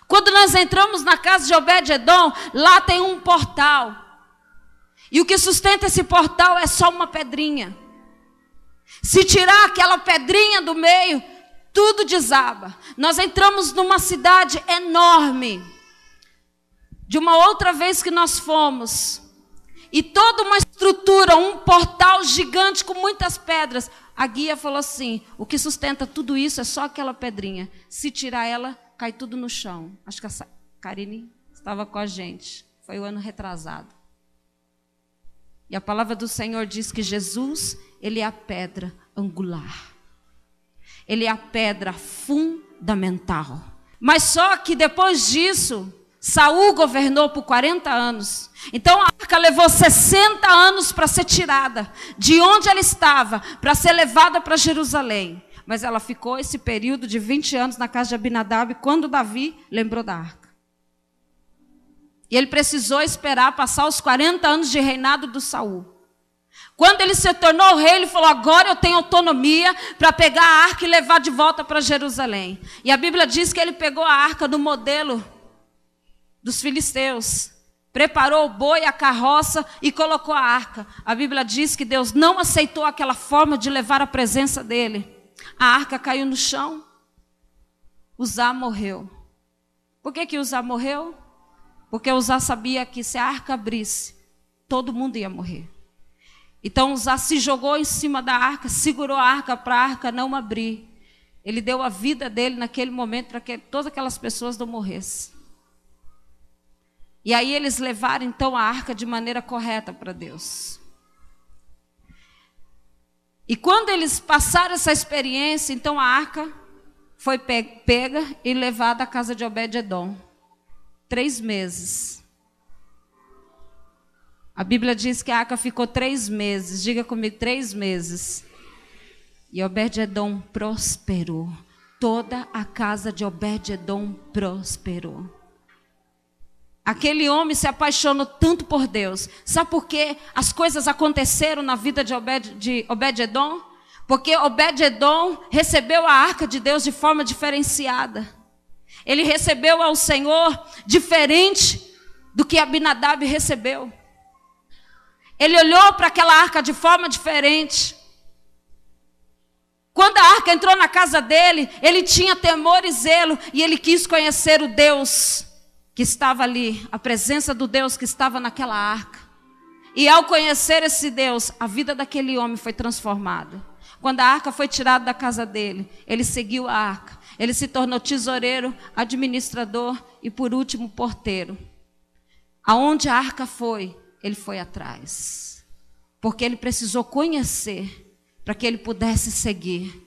Quando nós entramos na casa de Obed-edom, lá tem um portal. E o que sustenta esse portal é só uma pedrinha. Se tirar aquela pedrinha do meio, tudo desaba. Nós entramos numa cidade enorme. De uma outra vez que nós fomos, e toda uma estrutura, um portal gigante com muitas pedras. A guia falou assim, o que sustenta tudo isso é só aquela pedrinha. Se tirar ela, cai tudo no chão. Acho que a Karine estava com a gente. Foi o ano retrasado. E a palavra do Senhor diz que Jesus, ele é a pedra angular. Ele é a pedra fundamental. Mas só que depois disso, Saul governou por 40 anos. Então a arca levou 60 anos para ser tirada de onde ela estava, para ser levada para Jerusalém. Mas ela ficou esse período de 20 anos na casa de Abinadab, quando Davi lembrou da arca. E ele precisou esperar passar os 40 anos de reinado do Saul. Quando ele se tornou rei, ele falou, agora eu tenho autonomia para pegar a arca e levar de volta para Jerusalém. E a Bíblia diz que ele pegou a arca no modelo dos filisteus, preparou o boi, a carroça e colocou a arca. A Bíblia diz que Deus não aceitou aquela forma de levar a presença dele. A arca caiu no chão, Uzá morreu. Por que Uzá morreu? Porque Uzá sabia que se a arca abrisse, todo mundo ia morrer. Então Uzá se jogou em cima da arca, segurou a arca para a arca não abrir. Ele deu a vida dele naquele momento para que todas aquelas pessoas não morressem. E aí eles levaram então a arca de maneira correta para Deus. E quando eles passaram essa experiência, então a arca foi pega e levada à casa de Obed-edom. 3 meses. A Bíblia diz que a arca ficou 3 meses. Diga comigo, 3 meses. E Obed-edom prosperou. Toda a casa de Obed-edom prosperou. Aquele homem se apaixonou tanto por Deus. Sabe por que as coisas aconteceram na vida de Obed-edom? Porque Obed-edom recebeu a arca de Deus de forma diferenciada. Ele recebeu ao Senhor diferente do que Abinadab recebeu. Ele olhou para aquela arca de forma diferente. Quando a arca entrou na casa dele, ele tinha temor e zelo, e ele quis conhecer o Deus que estava ali, a presença do Deus que estava naquela arca. E ao conhecer esse Deus, a vida daquele homem foi transformada. Quando a arca foi tirada da casa dele, ele seguiu a arca. Ele se tornou tesoureiro, administrador e, por último, porteiro. Aonde a arca foi, ele foi atrás. Porque ele precisou conhecer para que ele pudesse seguir.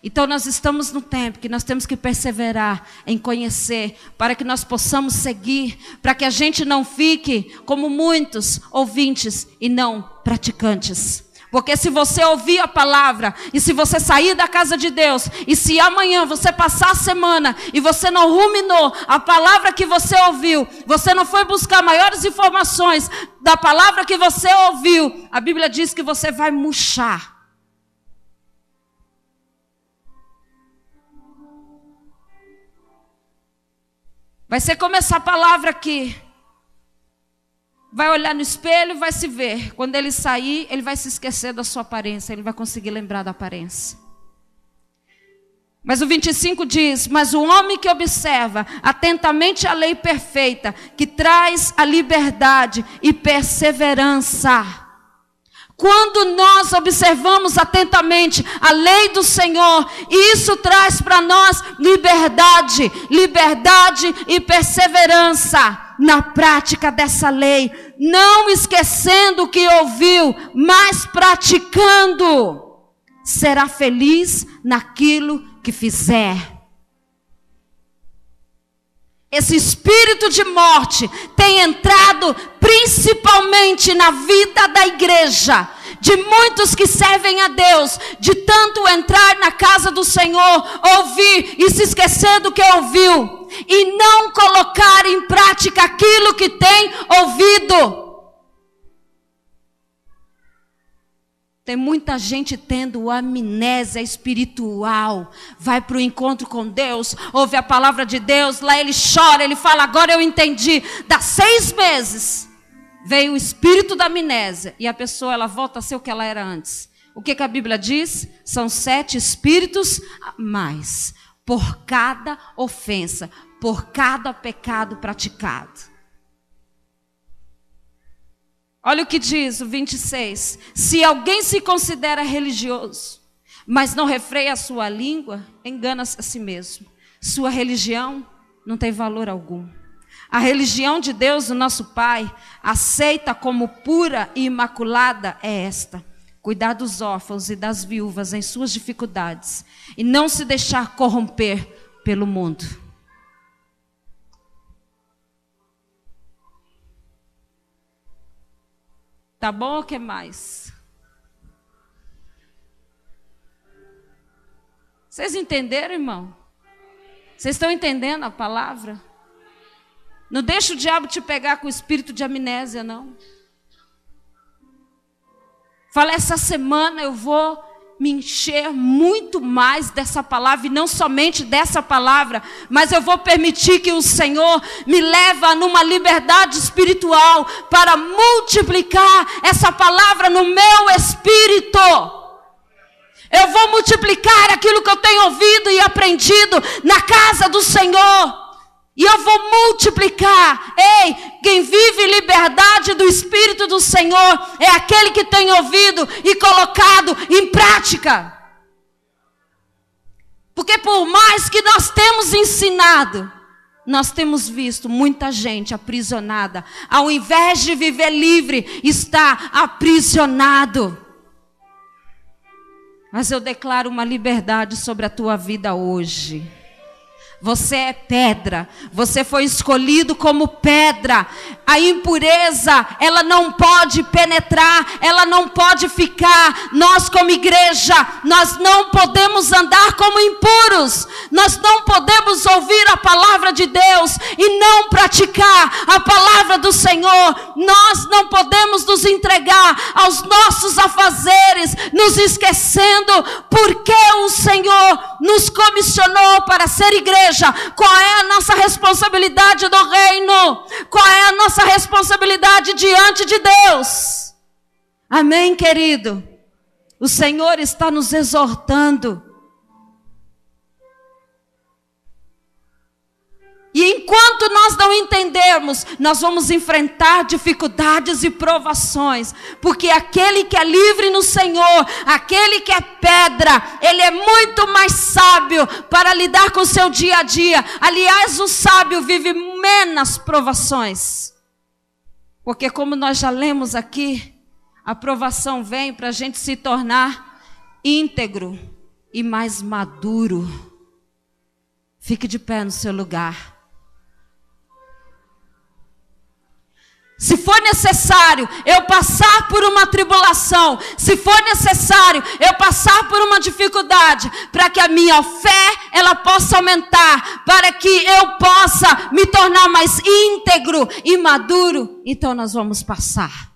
Então nós estamos no tempo que nós temos que perseverar em conhecer, para que nós possamos seguir, para que a gente não fique como muitos ouvintes e não praticantes. Porque se você ouvir a palavra, e se você sair da casa de Deus, e se amanhã você passar a semana, e você não ruminou a palavra que você ouviu, você não foi buscar maiores informações da palavra que você ouviu, a Bíblia diz que você vai murchar. Vai ser como essa palavra aqui. Vai olhar no espelho e vai se ver. Quando ele sair, ele vai se esquecer da sua aparência. Ele vai conseguir lembrar da aparência. Mas o 25 diz, mas o homem que observa atentamente a lei perfeita, que traz a liberdade e perseverança. Quando nós observamos atentamente a lei do Senhor, isso traz para nós liberdade e perseverança. na prática dessa lei, não esquecendo o que ouviu, mas praticando, será feliz naquilo que fizer. Esse espírito de morte tem entrado principalmente na vida da igreja, de muitos que servem a Deus, de tanto entrar na casa do Senhor, ouvir e se esquecer do que ouviu, e não colocar em prática aquilo que tem ouvido. Tem muita gente tendo amnésia espiritual, vai para o encontro com Deus, ouve a palavra de Deus, lá ele chora, ele fala, agora eu entendi. Dá 6 meses, veio o espírito da amnésia, e a pessoa ela volta a ser o que ela era antes. O que a Bíblia diz? São 7 espíritos a mais, por cada ofensa, por cada pecado praticado. Olha o que diz o 26. Se alguém se considera religioso, mas não refreia a sua língua, engana-se a si mesmo. Sua religião não tem valor algum. A religião de Deus, o nosso Pai, aceita como pura e imaculada é esta: cuidar dos órfãos e das viúvas em suas dificuldades, e não se deixar corromper pelo mundo. Tá bom ou que mais? Vocês entenderam, irmão? Vocês estão entendendo a palavra? Não deixa o diabo te pegar com o espírito de amnésia, não. Fala, essa semana eu vou me encher muito mais dessa palavra, e não somente dessa palavra, mas eu vou permitir que o Senhor me leve numa liberdade espiritual para multiplicar essa palavra no meu espírito. Eu vou multiplicar aquilo que eu tenho ouvido e aprendido na casa do Senhor. E eu vou multiplicar. Ei, quem vive liberdade do Espírito do Senhor é aquele que tem ouvido e colocado em prática. Porque por mais que nós temos ensinado, nós temos visto muita gente aprisionada. Ao invés de viver livre, está aprisionado. Mas eu declaro uma liberdade sobre a tua vida hoje. Você é pedra, você foi escolhido como pedra. A impureza, ela não pode penetrar, ela não pode ficar. Nós como igreja, nós não podemos andar como impuros. Nós não podemos ouvir a palavra de Deus e não praticar a palavra do Senhor. Nós não podemos nos entregar aos nossos afazeres, nos esquecendo porque o Senhor nos comissionou para ser igreja. Qual é a nossa responsabilidade do reino? Qual é a nossa responsabilidade diante de Deus? Amém, querido? O Senhor está nos exortando. E enquanto nós não entendermos, nós vamos enfrentar dificuldades e provações. Porque aquele que é livre no Senhor, aquele que é pedra, ele é muito mais sábio para lidar com o seu dia a dia. Aliás, o sábio vive menos provações. Porque como nós já lemos aqui, a provação vem para a gente se tornar íntegro e mais maduro. Fique de pé no seu lugar. Se for necessário eu passar por uma tribulação, se for necessário eu passar por uma dificuldade, para que a minha fé ela possa aumentar, para que eu possa me tornar mais íntegro e maduro, então nós vamos passar.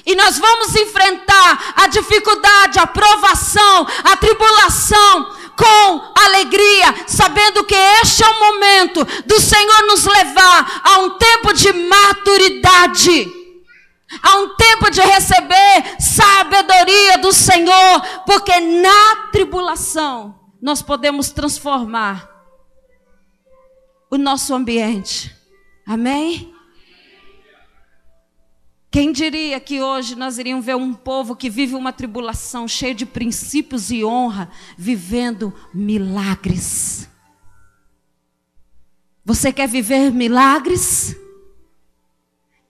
E nós vamos enfrentar a dificuldade, a provação, a tribulação com alegria, sabendo que este é o momento do Senhor nos levar a um tempo de maturidade, a um tempo de receber sabedoria do Senhor, porque na tribulação nós podemos transformar o nosso ambiente. Amém? Quem diria que hoje nós iríamos ver um povo que vive uma tribulação cheio de princípios e honra, vivendo milagres. Você quer viver milagres?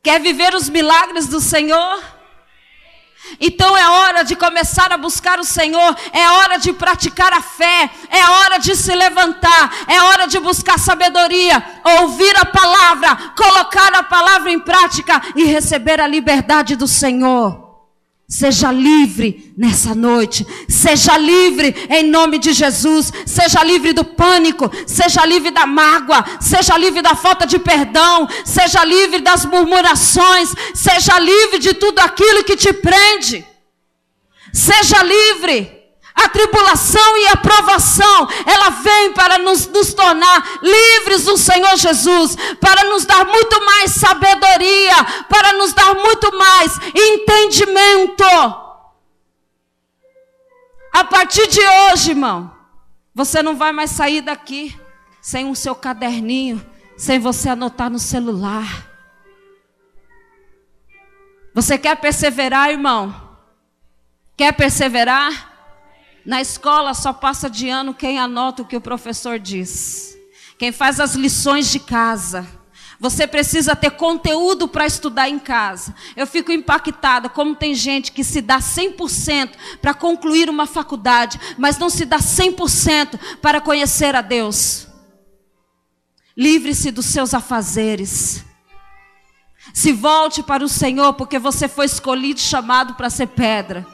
Quer viver os milagres do Senhor? Então é hora de começar a buscar o Senhor, é hora de praticar a fé, é hora de se levantar, é hora de buscar sabedoria, ouvir a palavra, colocar a palavra em prática e receber a liberdade do Senhor. Seja livre nessa noite, seja livre em nome de Jesus, seja livre do pânico, seja livre da mágoa, seja livre da falta de perdão, seja livre das murmurações, seja livre de tudo aquilo que te prende, seja livre. A tribulação e a provação, ela vem para nos tornar livres do Senhor Jesus, para nos dar muito mais sabedoria, para nos dar muito mais entendimento. A partir de hoje, irmão, você não vai mais sair daqui sem o seu caderninho, sem você anotar no celular. Você quer perseverar, irmão? Quer perseverar? Na escola só passa de ano quem anota o que o professor diz. Quem faz as lições de casa. Você precisa ter conteúdo para estudar em casa. Eu fico impactada como tem gente que se dá 100% para concluir uma faculdade, mas não se dá 100% para conhecer a Deus. Livre-se dos seus afazeres. Se volte para o Senhor, porque você foi escolhido e chamado para ser pedra.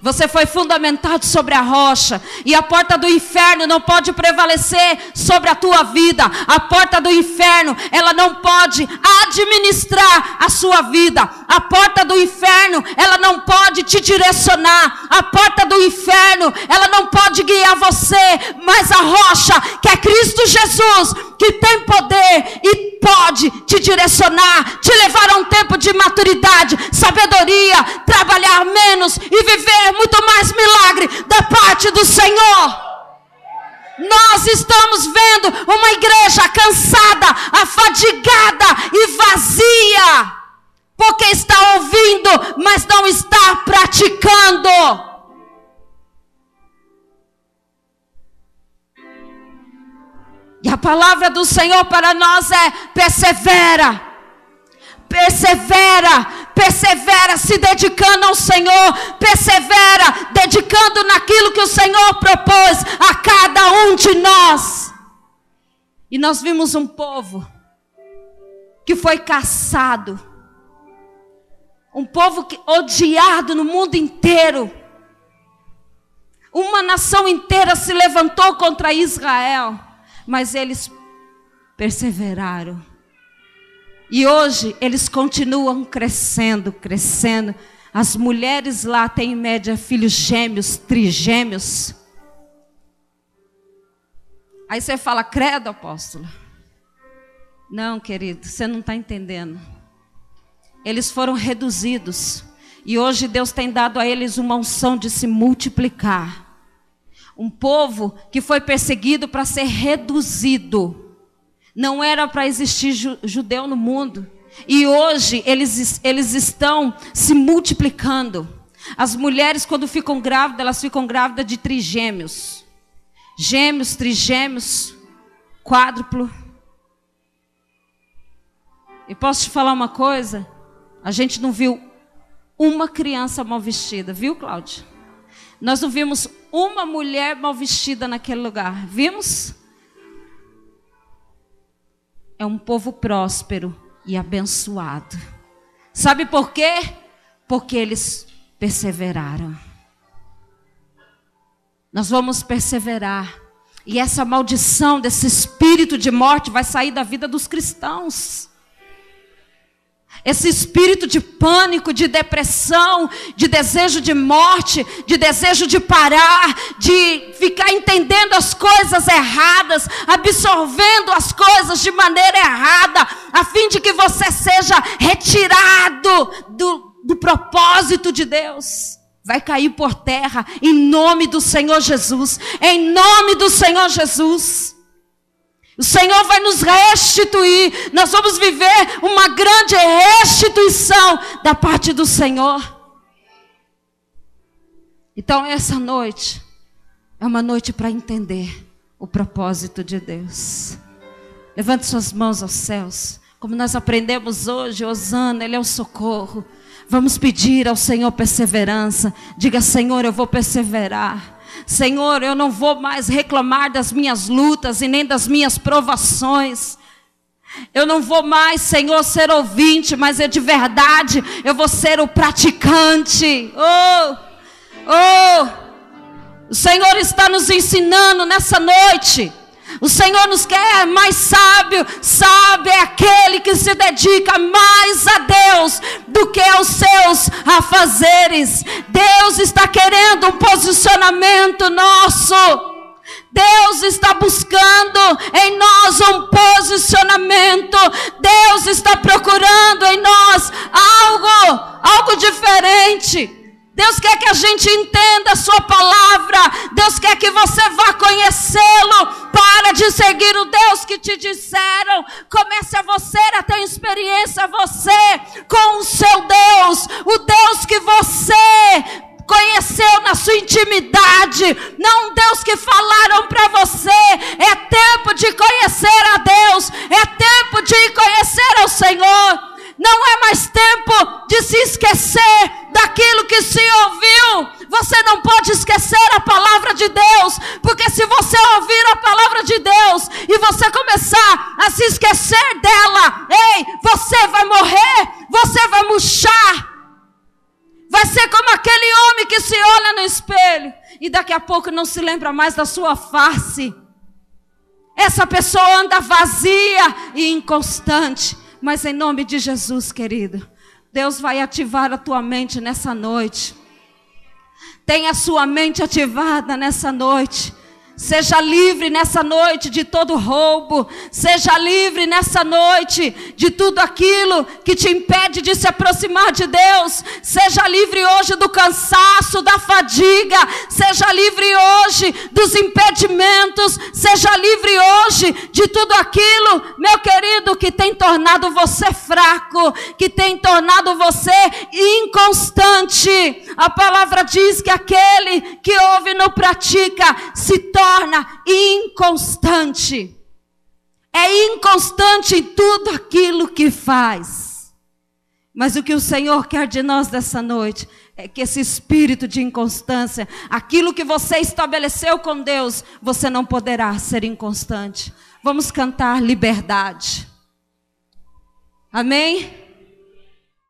Você foi fundamentado sobre a rocha, e a porta do inferno não pode prevalecer sobre a tua vida. A porta do inferno, ela não pode administrar a sua vida. A porta do inferno, ela não pode te direcionar. A porta do inferno, ela não pode guiar você, mas a rocha, que é Cristo Jesus, que tem poder e pode te direcionar, te levar a um tempo de maturidade, sabedoria, trabalhar menos e viver muito mais milagre da parte do Senhor. Nós estamos vendo uma igreja cansada, afadigada e vazia, porque está ouvindo, mas não está praticando. E a palavra do Senhor para nós é: persevera, persevera, persevera se dedicando ao Senhor, persevera dedicando naquilo que o Senhor propôs a cada um de nós. E nós vimos um povo que foi caçado, um povo odiado no mundo inteiro. Uma nação inteira se levantou contra Israel, mas eles perseveraram. E hoje eles continuam crescendo, crescendo. As mulheres lá têm em média filhos gêmeos, trigêmeos. Aí você fala: credo, apóstolo. Não, querido, você não está entendendo. Eles foram reduzidos. E hoje Deus tem dado a eles uma unção de se multiplicar. Um povo que foi perseguido para ser reduzido. Não era para existir judeu no mundo. E hoje eles estão se multiplicando. As mulheres, quando ficam grávidas, elas ficam grávidas de trigêmeos. Gêmeos, trigêmeos, quádruplo. E posso te falar uma coisa? A gente não viu uma criança mal vestida, viu, Cláudia? Nós não vimos uma mulher mal vestida naquele lugar. Vimos? É um povo próspero e abençoado. Sabe por quê? Porque eles perseveraram. Nós vamos perseverar. E essa maldição desse espírito de morte vai sair da vida dos cristãos. Esse espírito de pânico, de depressão, de desejo de morte, de desejo de parar, de ficar entendendo as coisas erradas, absorvendo as coisas de maneira errada, a fim de que você seja retirado do propósito de Deus. Vai cair por terra em nome do Senhor Jesus, em nome do Senhor Jesus. O Senhor vai nos restituir. Nós vamos viver uma grande restituição da parte do Senhor. Então essa noite é uma noite para entender o propósito de Deus. Levante suas mãos aos céus. Como nós aprendemos hoje, Hosana, Ele é o socorro. Vamos pedir ao Senhor perseverança. Diga: Senhor, eu vou perseverar. Senhor, eu não vou mais reclamar das minhas lutas e nem das minhas provações. Eu não vou mais, Senhor, ser ouvinte, mas de verdade eu vou ser o praticante. O Senhor está nos ensinando nessa noite. O Senhor nos quer mais sábio. Sábio é aquele que se dedica mais a Deus do que aos seus afazeres. Deus está querendo um posicionamento nosso. Deus está buscando em nós um posicionamento. Deus está procurando em nós algo diferente. Deus quer que a gente entenda a sua palavra. Deus quer que você vá conhecê-lo. Para de seguir o Deus que te disseram. Comece a você a ter experiência você com o seu Deus. O Deus que você conheceu na sua intimidade. Não um Deus que falaram para você. É tempo de conhecer a Deus. É tempo de conhecer ao Senhor. Não é mais tempo de se esquecer daquilo que se ouviu. Você não pode esquecer a palavra de Deus. Porque se você ouvir a palavra de Deus e você começar a se esquecer dela, você vai morrer, você vai murchar. Vai ser como aquele homem que se olha no espelho e daqui a pouco não se lembra mais da sua face. Essa pessoa anda vazia e inconstante. Mas em nome de Jesus, querido, Deus vai ativar a tua mente nessa noite. Tenha a sua mente ativada nessa noite. Seja livre nessa noite de todo roubo. Seja livre nessa noite de tudo aquilo que te impede de se aproximar de Deus. Seja livre hoje do cansaço, da fadiga. Seja livre hoje dos impedimentos. Seja livre hoje de tudo aquilo, meu querido, que tem tornado você fraco, que tem tornado você inconstante. A palavra diz que aquele que ouve e não pratica se torna inconstante. É inconstante em tudo aquilo que faz. Mas o que o Senhor quer de nós dessa noite é que esse espírito de inconstância, aquilo que você estabeleceu com Deus, você não poderá ser inconstante. Vamos cantar liberdade. Amém?